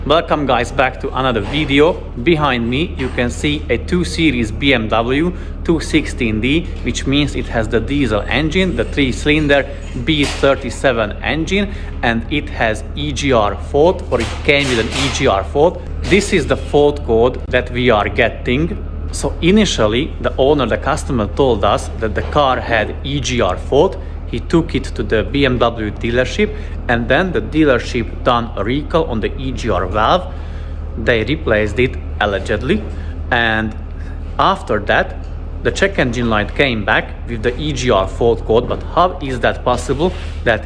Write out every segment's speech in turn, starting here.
Welcome guys back to another video. Behind me you can see a 2 Series BMW 216D, which means it has the diesel engine, the 3-cylinder B37 engine, and it has EGR fault, or it came with an EGR fault. This is the fault code that we are getting. So initially the owner, the customer, told us that the car had EGR fault. He took it to the BMW dealership, and then the dealership done a recall on the EGR valve. They replaced it allegedly, and after that the check engine light came back with the EGR fault code. But how is that possible that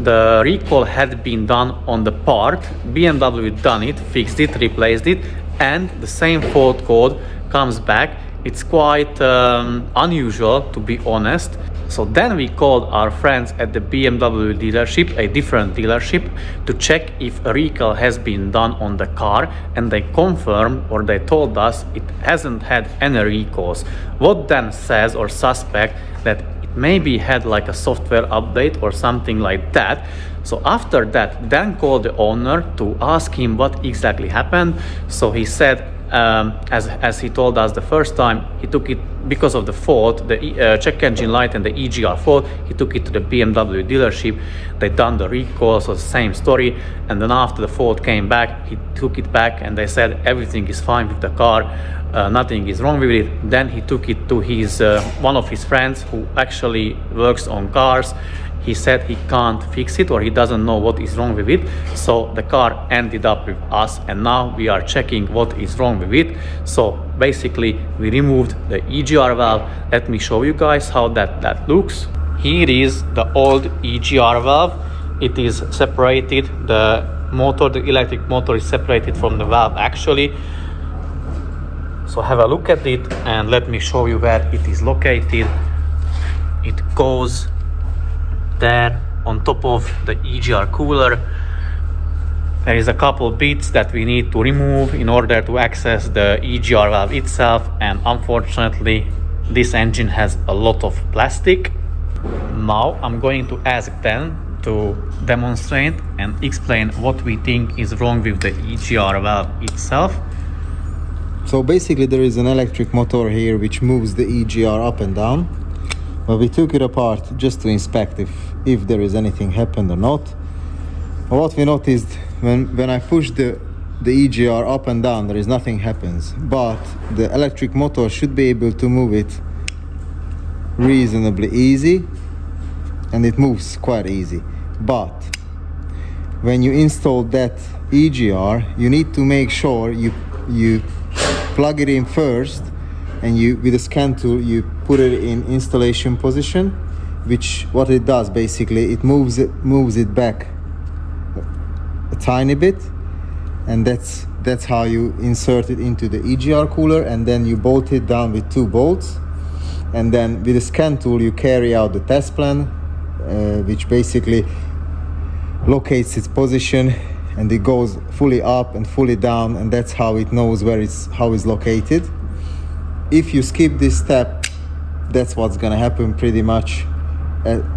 the recall had been done on the part, BMW done it, fixed it, replaced it, and the same fault code comes back? It's quite unusual, to be honest. So then we called our friends at the BMW dealership, a different dealership, to check if a recall has been done on the car, and they confirmed, or they told us, it hasn't had any recalls. What then says or suspect that it maybe had like a software update or something like that. So after that, then called the owner to ask him what exactly happened. So he said, as he told us the first time, he took it because of the fault, the check engine light and the EGR fault. He took it to the BMW dealership. They done the recall, so the same story. And then after the fault came back, he took it back, and they said everything is fine with the car, nothing is wrong with it. Then he took it to his one of his friends who actually works on cars. He said he can't fix it, or he doesn't know what is wrong with it. So the car ended up with us, and now we are checking what is wrong with it. So basically we removed the EGR valve. Let me show you guys how that looks. Here is the old EGR valve. It is separated, the motor, the electric motor is separated from the valve actually. So have a look at it and let me show you where it is located. It goes there on top of the EGR cooler. There is a couple bits that we need to remove in order to access the EGR valve itself, and unfortunately this engine has a lot of plastic. Now I'm going to ask Dan to demonstrate and explain what we think is wrong with the EGR valve itself. So basically there is an electric motor here which moves the EGR up and down. But we took it apart just to inspect if there is anything happened or not. And what we noticed, when I push the EGR up and down, there is nothing happens. But the electric motor should be able to move it reasonably easy, and it moves quite easy. But when you install that EGR, you need to make sure you plug it in first, and you, with a scan tool, you put it in installation position, which what it does basically, it moves it back a tiny bit, and that's how you insert it into the EGR cooler, and then you bolt it down with 2 bolts, and then with a scan tool you carry out the test plan, which basically locates its position, and it goes fully up and fully down, and that's how it knows how it's located. If you skip this step, that's what's gonna happen pretty much.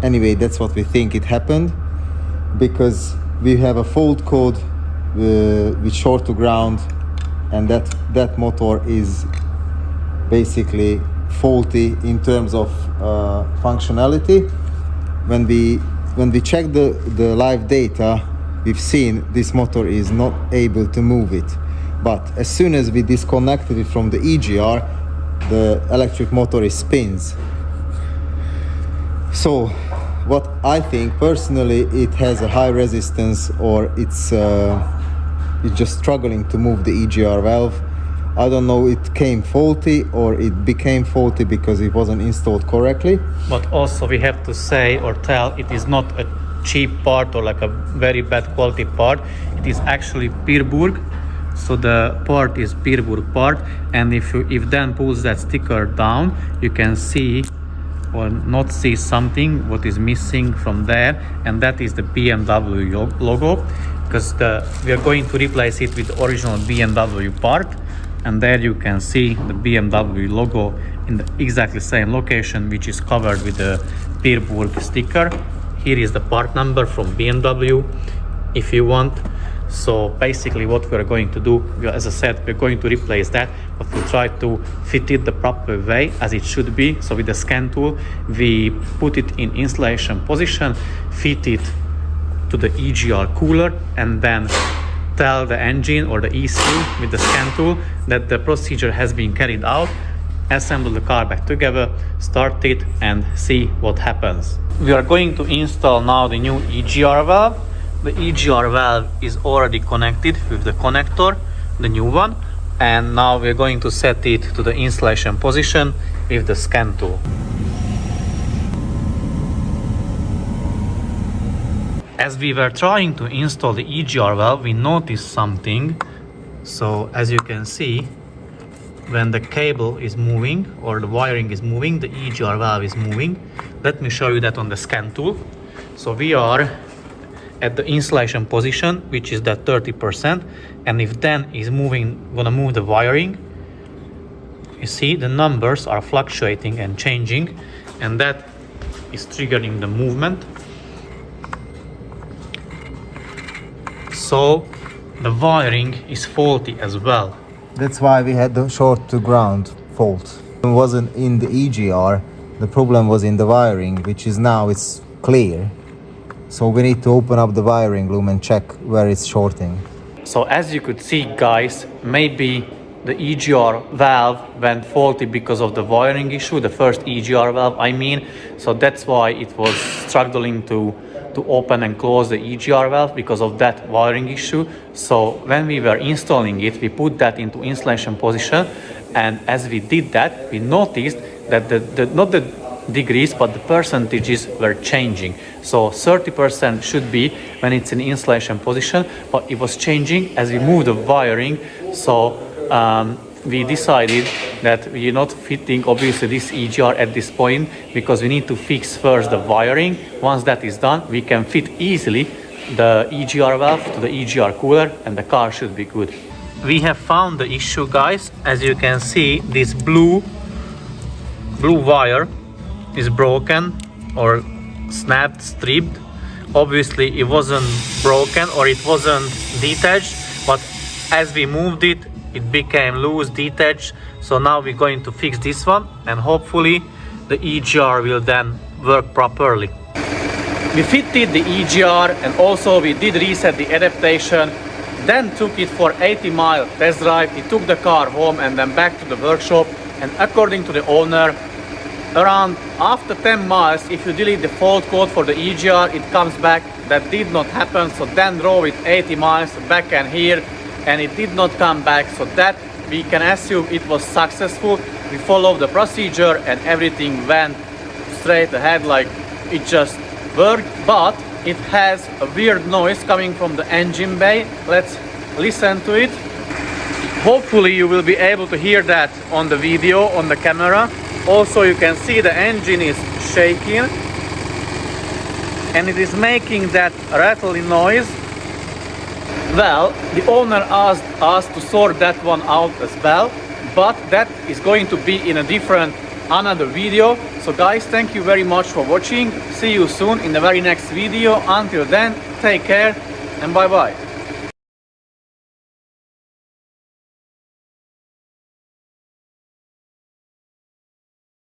Anyway, that's what we think it happened, because we have a fault code with short to ground, and that motor is basically faulty in terms of functionality. When we check the live data, we've seen this motor is not able to move it. But as soon as we disconnected it from the EGR, the electric motor spins. So what I think personally, it has a high resistance, or it's just struggling to move the EGR valve. I don't know, it came faulty or it became faulty because it wasn't installed correctly. But also we have to say or tell, it is not a cheap part or like a very bad quality part. It is actually Pierburg. So the part is Pierburg part, and if Dan pulls that sticker down, you can see or not see something what is missing from there, and that is the BMW logo, because we are going to replace it with the original BMW part, and there you can see the BMW logo in the exactly same location, which is covered with the Pierburg sticker. Here is the part number from BMW. If you want, So basically what we're going to do, as I said, we're going to replace that, but we'll try to fit it the proper way as it should be. So with the scan tool, we put it in installation position, fit it to the EGR cooler, and then tell the engine or the ECU with the scan tool that the procedure has been carried out, assemble the car back together, start it, and see what happens. We are going to install now the new EGR valve. The EGR valve is already connected with the connector, the new one, and now we're going to set it to the installation position with the scan tool. As we were trying to install the EGR valve, we noticed something. So as you can see, when the cable is moving or the wiring is moving, the EGR valve is moving. Let me show you that on the scan tool. So we are at the installation position, which is that 30%, and if then is gonna move the wiring, you see the numbers are fluctuating and changing, and that is triggering the movement. So the wiring is faulty as well. That's why we had the short to ground fault. It wasn't in the EGR, the problem was in the wiring, which is now it's clear. So we need to open up the wiring loom and check where it's shorting. So as you could see, guys, maybe the EGR valve went faulty because of the wiring issue, the first EGR valve I mean. So that's why it was struggling to open and close the EGR valve because of that wiring issue. So when we were installing it, we put that into installation position, and as we did that, we noticed that not the degrees but the percentages were changing. So 30% should be when it's in installation position, but it was changing as we moved the wiring. So we decided that we're not fitting obviously this EGR at this point because we need to fix first the wiring. Once that is done, we can fit easily the EGR valve to the EGR cooler and the car should be good. We have found the issue, guys. As you can see, this blue wire is broken or snapped, stripped. Obviously it wasn't broken or it wasn't detached, but as we moved it, it became loose, detached. So now we're going to fix this one and hopefully the EGR will then work properly. We fitted the EGR and also we did reset the adaptation, then took it for 80-mile test drive. He took the car home and then back to the workshop, and according to the owner, around after 10 miles, if you delete the fault code for the EGR, it comes back. That did not happen, so then drove it 80 miles back and here, and it did not come back. So that we can assume it was successful. We followed the procedure and everything went straight ahead, like it just worked. But it has a weird noise coming from the engine bay. Let's listen to it. Hopefully you will be able to hear that on the video, on the camera. Also you can see the engine is shaking and it is making that rattling noise. Well, the owner asked us to sort that one out as well, but that is going to be in another video. So guys, thank you very much for watching. See you soon in the very next video. Until then, take care and bye bye.